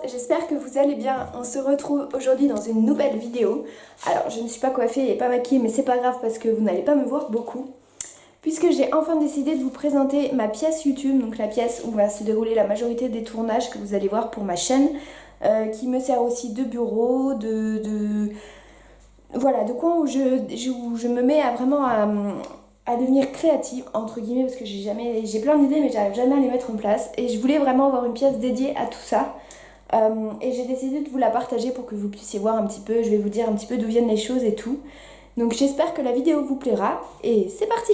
J'espère que vous allez bien. On se retrouve aujourd'hui dans une nouvelle vidéo. Alors je ne suis pas coiffée et pas maquillée, mais c'est pas grave parce que vous n'allez pas me voir beaucoup, puisque j'ai enfin décidé de vous présenter ma pièce YouTube, donc la pièce où va se dérouler la majorité des tournages que vous allez voir pour ma chaîne, qui me sert aussi de bureau, voilà, de coin où je me mets à vraiment à devenir créative, entre guillemets, parce que j'ai plein d'idées mais j'arrive jamais à les mettre en place, et je voulais vraiment avoir une pièce dédiée à tout ça. Et j'ai décidé de vous la partager pour que vous puissiez voir un petit peu, je vais vous dire un petit peu d'où viennent les choses et tout. Donc j'espère que la vidéo vous plaira, et c'est parti!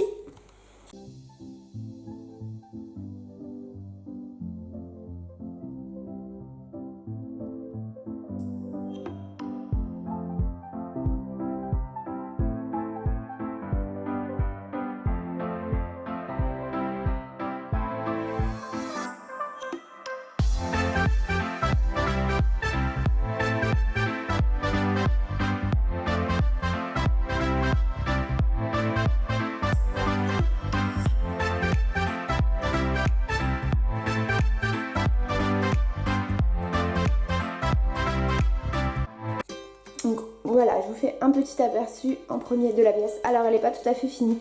Donc voilà, je vous fais un petit aperçu en premier de la pièce. Alors elle n'est pas tout à fait finie,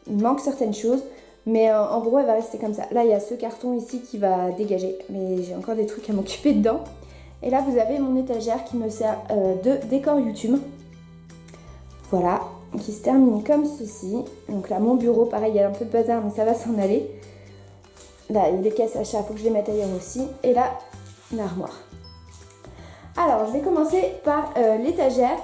il manque certaines choses, mais en gros elle va rester comme ça. Là il y a ce carton ici qui va dégager, mais j'ai encore des trucs à m'occuper dedans. Et là vous avez mon étagère qui me sert de décor YouTube. Voilà, qui se termine comme ceci. Donc là mon bureau, pareil, il y a un peu de bazar mais ça va s'en aller. Là il y a des caisses achats, il faut que je les mette ailleurs aussi. Et là, l'armoire. Alors je vais commencer par l'étagère.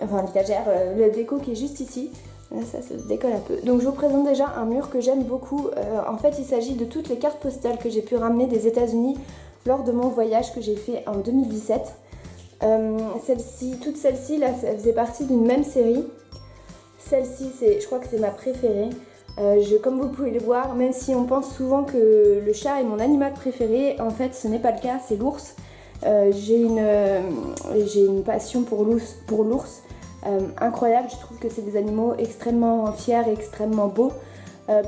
Enfin l'étagère, le déco qui est juste ici. Là ça se décolle un peu. Donc je vous présente déjà un mur que j'aime beaucoup. En fait il s'agit de toutes les cartes postales que j'ai pu ramener des États-Unis lors de mon voyage que j'ai fait en 2017. Toutes celles-ci là, ça faisait partie d'une même série. Celle-ci, je crois que c'est ma préférée. Comme vous pouvez le voir, même si on pense souvent que le chat est mon animal préféré, en fait ce n'est pas le cas, c'est l'ours. J'ai une passion pour l'ours incroyable. Je trouve que c'est des animaux extrêmement fiers et extrêmement beaux,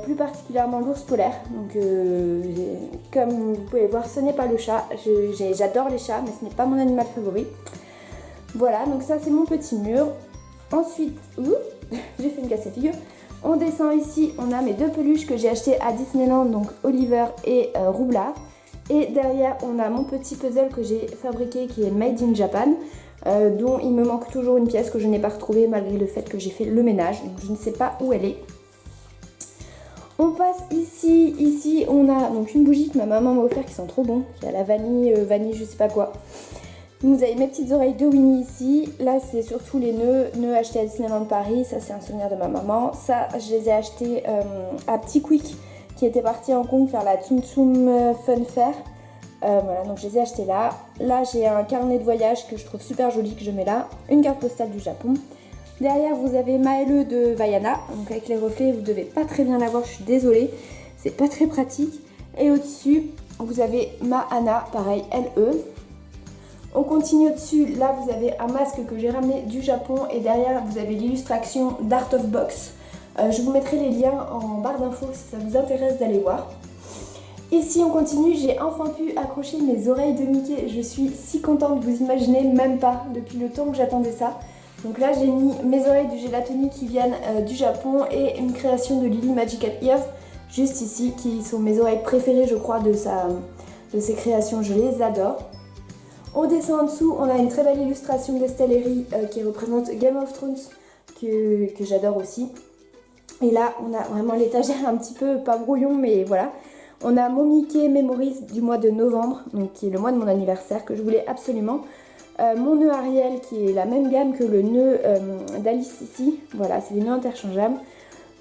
plus particulièrement l'ours polaire. Donc comme vous pouvez le voir, ce n'est pas le chat. J'adore les chats mais ce n'est pas mon animal favori. Voilà, donc ça c'est mon petit mur. Ensuite, j'ai fait une casse à figure. On descend ici, on a mes deux peluches que j'ai achetées à Disneyland, donc Oliver et Roublard. Et derrière, on a mon petit puzzle que j'ai fabriqué qui est Made in Japan, dont il me manque toujours une pièce que je n'ai pas retrouvée malgré le fait que j'ai fait le ménage. Donc je ne sais pas où elle est. On passe ici. Ici, on a donc une bougie que ma maman m'a offert qui sent trop bon, qui a la vanille, je sais pas quoi. Vous avez mes petites oreilles de Winnie ici. Là, c'est surtout les nœuds achetés à Disneyland Paris. Ça, c'est un souvenir de ma maman. Ça, je les ai achetés à Petit Quick, qui était parti à Hong Kong faire la Tsum Tsum Fun Fair. Voilà, donc je les ai achetés là. Là, j'ai un carnet de voyage que je trouve super joli, que je mets là. Une carte postale du Japon. Derrière, vous avez Maëlle de Vaiana. Donc avec les reflets, vous devez pas très bien la voir, je suis désolée. C'est pas très pratique. Et au-dessus, vous avez ma Anna, pareil, LE. On continue au-dessus, là vous avez un masque que j'ai ramené du Japon, et derrière vous avez l'illustration d'Art of Box. Je vous mettrai les liens en barre d'infos si ça vous intéresse d'aller voir. Ici on continue, j'ai enfin pu accrocher mes oreilles de Mickey. Je suis si contente, vous imaginez même pas, depuis le temps que j'attendais ça. Donc là j'ai mis mes oreilles du Gelatoni qui viennent du Japon, et une création de Lily Magical Ears juste ici, qui sont mes oreilles préférées je crois de ses créations, je les adore. On descend en dessous, on a une très belle illustration d'Estelleri qui représente Game of Thrones, que j'adore aussi. Et là, on a vraiment l'étagère un petit peu, pas brouillon, mais voilà. On a mon Mickey Memories du mois de novembre, donc qui est le mois de mon anniversaire, que je voulais absolument. Mon nœud Ariel, qui est la même gamme que le nœud d'Alice ici. Voilà, c'est des nœuds interchangeables.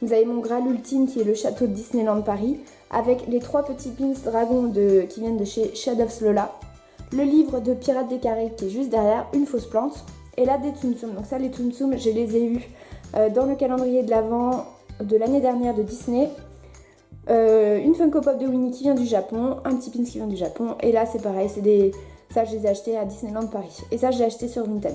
Vous avez mon Graal ultime, qui est le château de Disneyland Paris, avec les trois petits pins dragons qui viennent de chez Shadows Lola. Le livre de Pirates des Caraïbes qui est juste derrière, une fausse plante. Et là des Tsum Tsum. Donc ça, les Tsum Tsum, je les ai eus dans le calendrier de l'Avent de l'année dernière de Disney. Une Funko Pop de Winnie qui vient du Japon, un petit pins qui vient du Japon. Et là c'est pareil, ça je les ai achetés à Disneyland Paris. Et ça je l'ai acheté sur Vinted.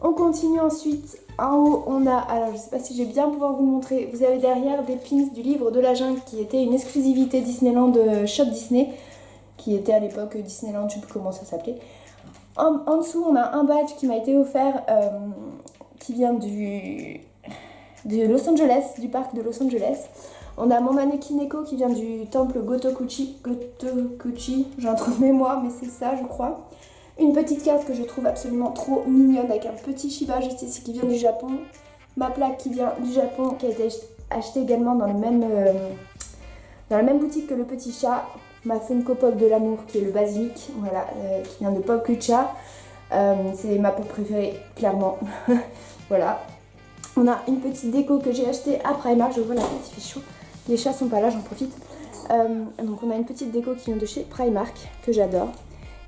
On continue ensuite. En haut on a, alors je sais pas si je vais bien pouvoir vous montrer, vous avez derrière des pins du livre de la jungle qui était une exclusivité Disneyland Shop Disney, qui était à l'époque Disneyland, je sais plus comment ça s'appelait. En dessous, on a un badge qui m'a été offert, qui vient de Los Angeles, du parc de Los Angeles. On a mon mannequin Neko qui vient du temple Gotokuchi, j'ai un trou de mémoire, mais c'est ça, je crois. Une petite carte que je trouve absolument trop mignonne avec un petit Shiba juste ici qui vient du Japon. Ma plaque qui vient du Japon, qui a été achetée également dans la même boutique que le petit chat. Ma Funko Pop de l'amour qui est le basilic, voilà, qui vient de Pop Kucha. C'est ma pop préférée, clairement. Voilà. On a une petite déco que j'ai achetée à Primark. Je vois la tête, il fait chaud. Les chats sont pas là, j'en profite. Donc on a une petite déco qui vient de chez Primark, que j'adore.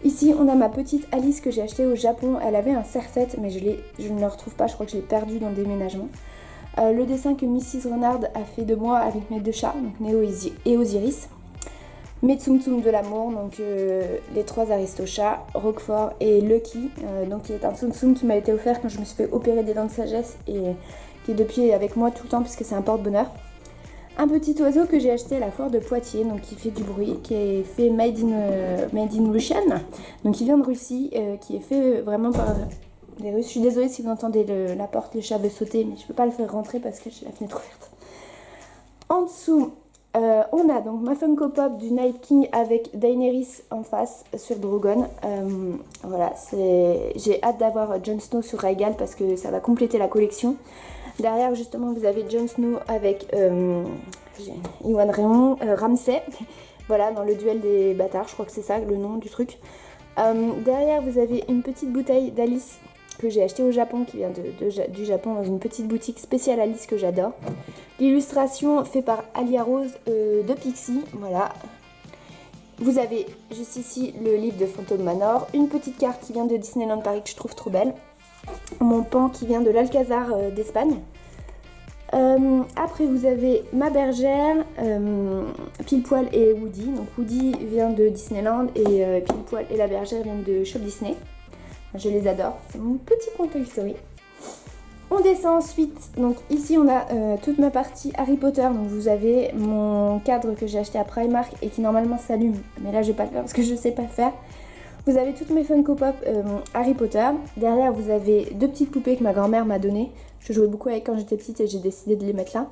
Ici, on a ma petite Alice que j'ai achetée au Japon. Elle avait un serre-tête, mais je ne le retrouve pas. Je crois que je l'ai perdu dans le déménagement. Le dessin que Mrs. Renard a fait de moi avec mes deux chats, donc Néo et Osiris. Mes Tsum Tsum de l'amour, donc les trois Aristochats, Roquefort et Lucky, donc qui est un Tsum Tsum qui m'a été offert quand je me suis fait opérer des dents de sagesse et qui est depuis avec moi tout le temps puisque c'est un porte-bonheur. Un petit oiseau que j'ai acheté à la foire de Poitiers, donc qui fait du bruit, qui est fait made in Russian, donc qui vient de Russie, qui est fait vraiment par des Russes. Je suis désolée si vous entendez la porte, le chat veut sauter, mais je peux pas le faire rentrer parce que j'ai la fenêtre ouverte. En dessous, on a donc ma Funko Pop du Night King avec Daenerys en face sur Drogon. Voilà, j'ai hâte d'avoir Jon Snow sur Rhaegal parce que ça va compléter la collection. Derrière justement vous avez Jon Snow avec Iwan Ramsay, voilà, dans le duel des bâtards, je crois que c'est ça le nom du truc. Derrière vous avez une petite bouteille d'Alice que j'ai acheté au Japon, qui vient du Japon dans une petite boutique spéciale Alice que j'adore. L'illustration faite par Alia Rose de Pixie, voilà. Vous avez juste ici le livre de Phantom Manor, une petite carte qui vient de Disneyland Paris que je trouve trop belle, mon pan qui vient de l'Alcazar d'Espagne. Après vous avez ma bergère, Pile Poil et Woody. Donc Woody vient de Disneyland et Pile Poil et la bergère viennent de Shop Disney. Je les adore, c'est mon petit point Toy Story. On descend ensuite, donc ici on a toute ma partie Harry Potter. Donc vous avez mon cadre que j'ai acheté à Primark et qui normalement s'allume, mais là je vais pas le faire parce que je sais pas faire. Vous avez toutes mes Funko Pop Harry Potter. Derrière vous avez deux petites poupées que ma grand-mère m'a données. Je jouais beaucoup avec quand j'étais petite et j'ai décidé de les mettre là.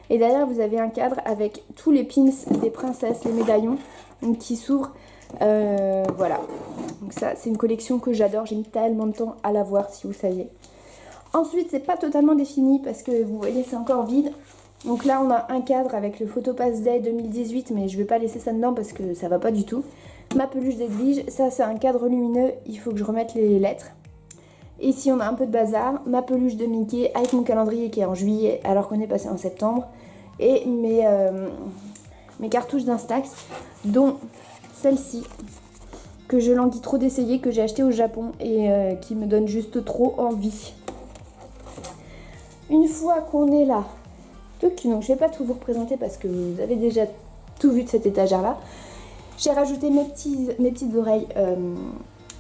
Et derrière vous avez un cadre avec tous les pins des princesses, les médaillons, donc, qui s'ouvrent. Voilà, donc ça c'est une collection que j'adore, j'ai mis tellement de temps à la voir si vous saviez. Ensuite c'est pas totalement défini parce que vous voyez c'est encore vide. Donc là on a un cadre avec le Photopass Day 2018, mais je vais pas laisser ça dedans parce que ça va pas du tout. Ma peluche d'Edwige, ça c'est un cadre lumineux, il faut que je remette les lettres. Et ici on a un peu de bazar, ma peluche de Mickey avec mon calendrier qui est en juillet alors qu'on est passé en septembre. Et mes cartouches d'Instax, dont celle-ci que je languis trop d'essayer, que j'ai acheté au Japon et qui me donne juste trop envie. Une fois qu'on est là, donc je ne vais pas tout vous représenter parce que vous avez déjà tout vu de cette étagère là. J'ai rajouté mes petites oreilles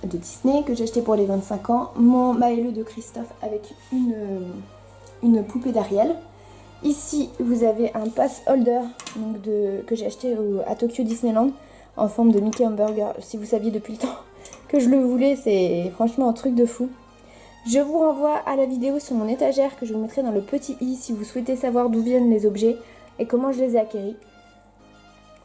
de Disney que j'ai acheté pour les 25 ans, mon Maëlle de Christophe avec une poupée d'Ariel. Ici vous avez un pass holder donc que j'ai acheté à Tokyo Disneyland en forme de Mickey Hamburger. Si vous saviez depuis le temps que je le voulais, c'est franchement un truc de fou. Je vous renvoie à la vidéo sur mon étagère que je vous mettrai dans le petit i si vous souhaitez savoir d'où viennent les objets et comment je les ai acquéris.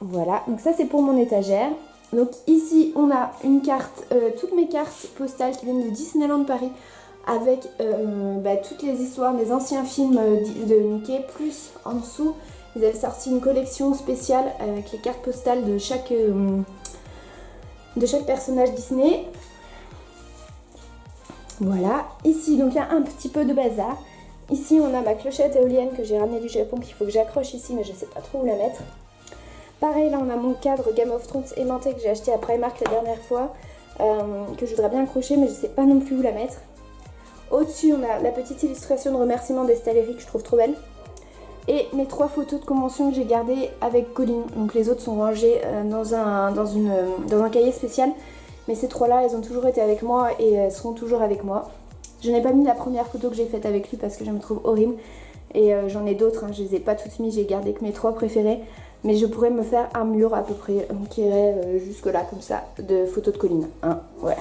Voilà, donc ça c'est pour mon étagère. Donc ici on a une carte, toutes mes cartes postales qui viennent de Disneyland Paris avec toutes les histoires des anciens films de Mickey, plus en dessous ils avaient sorti une collection spéciale avec les cartes postales de chaque personnage Disney. Voilà, ici donc il y a un petit peu de bazar. Ici on a ma clochette éolienne que j'ai ramenée du Japon qu'il faut que j'accroche ici, mais je sais pas trop où la mettre. Pareil, là on a mon cadre Game of Thrones aimanté que j'ai acheté à Primark la dernière fois, que je voudrais bien accrocher mais je sais pas non plus où la mettre. Au-dessus on a la petite illustration de remerciement d'Estelle que je trouve trop belle. Et mes 3 photos de convention que j'ai gardées avec Colline. Donc les autres sont rangées dans un cahier spécial. Mais ces 3 là elles ont toujours été avec moi et elles seront toujours avec moi. Je n'ai pas mis la première photo que j'ai faite avec lui parce que je me trouve horrible. Et j'en ai d'autres, hein, je les ai pas toutes mises, j'ai gardé que mes 3 préférées. Mais je pourrais me faire un mur à peu près qui irait jusque là comme ça de photos de collines. Hein, voilà.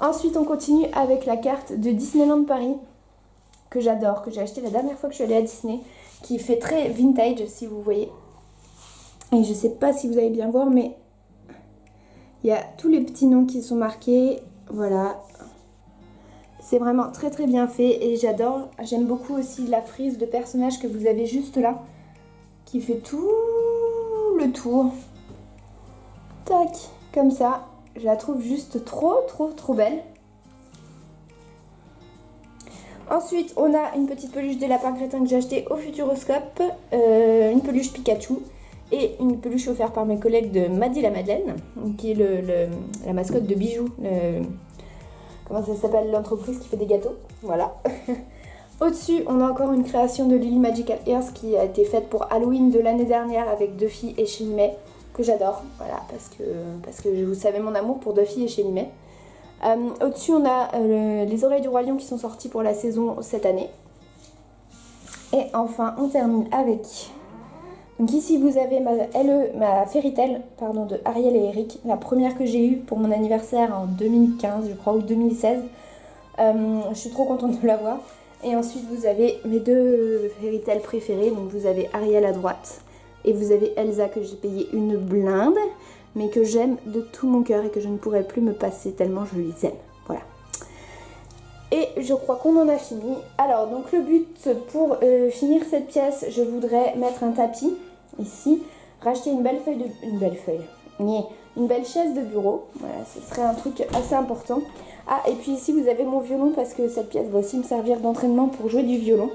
Ensuite on continue avec la carte de Disneyland Paris que j'adore, que j'ai acheté la dernière fois que je suis allée à Disney, qui fait très vintage si vous voyez. Et je sais pas si vous allez bien voir, mais il y a tous les petits noms qui sont marqués. Voilà. C'est vraiment très très bien fait et j'adore. J'aime beaucoup aussi la frise de personnages que vous avez juste là, qui fait tout le tour. Tac, comme ça. Je la trouve juste trop belle. Ensuite, on a une petite peluche des lapins crétins que j'ai acheté au Futuroscope, une peluche Pikachu et une peluche offerte par mes collègues de Maddy la Madeleine, qui est la mascotte de Bijoux, comment ça s'appelle, l'entreprise qui fait des gâteaux, voilà. Au-dessus, on a encore une création de Lily Magical Earth qui a été faite pour Halloween de l'année dernière avec Duffy et Shelly May, que j'adore, voilà, parce que vous savez mon amour pour Duffy et Shelly May. Au-dessus, on a les oreilles du roi lion qui sont sorties pour la saison cette année. Et enfin, on termine avec... Donc ici, vous avez ma Fairy Tail, pardon, de Ariel et Eric, la première que j'ai eue pour mon anniversaire en 2015, je crois, ou 2016. Je suis trop contente de l'avoir. Et ensuite, vous avez mes deux Fairy Tail préférés. Donc vous avez Ariel à droite et vous avez Elsa que j'ai payé une blinde, mais que j'aime de tout mon cœur et que je ne pourrais plus me passer tellement je les aime. Voilà. Et je crois qu'on en a fini. Alors, donc le but pour finir cette pièce, je voudrais mettre un tapis ici, racheter une belle chaise de bureau. Voilà, ce serait un truc assez important. Ah, et puis ici, vous avez mon violon parce que cette pièce va aussi me servir d'entraînement pour jouer du violon.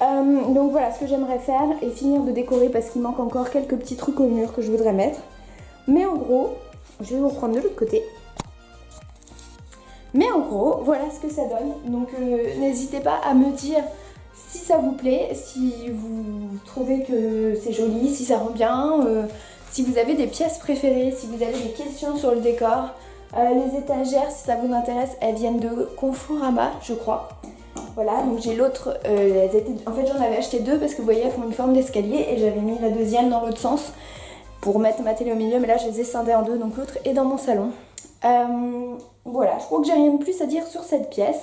Donc voilà ce que j'aimerais faire et finir de décorer parce qu'il manque encore quelques petits trucs au mur que je voudrais mettre. Mais en gros, je vais vous reprendre de l'autre côté. Mais en gros, voilà ce que ça donne. Donc n'hésitez pas à me dire si ça vous plaît, si vous trouvez que c'est joli, si ça rend bien, si vous avez des pièces préférées, si vous avez des questions sur le décor. Les étagères, si ça vous intéresse, elles viennent de Conforama, je crois. Voilà, donc j'ai l'autre, en fait j'en avais acheté deux parce que vous voyez elles font une forme d'escalier et j'avais mis la deuxième dans l'autre sens pour mettre ma télé au milieu, mais là je les ai scindées en deux, donc l'autre est dans mon salon. Voilà, je crois que j'ai rien de plus à dire sur cette pièce.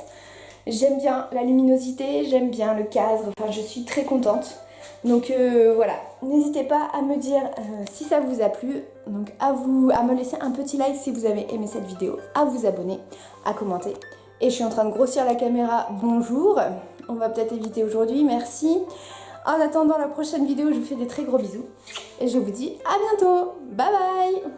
J'aime bien la luminosité, j'aime bien le cadre, enfin je suis très contente. Donc voilà, n'hésitez pas à me dire si ça vous a plu, donc à me laisser un petit like si vous avez aimé cette vidéo, à vous abonner, à commenter. Et je suis en train de grossir la caméra, bonjour, on va peut-être éviter aujourd'hui, merci. En attendant la prochaine vidéo, je vous fais des très gros bisous et je vous dis à bientôt, bye bye.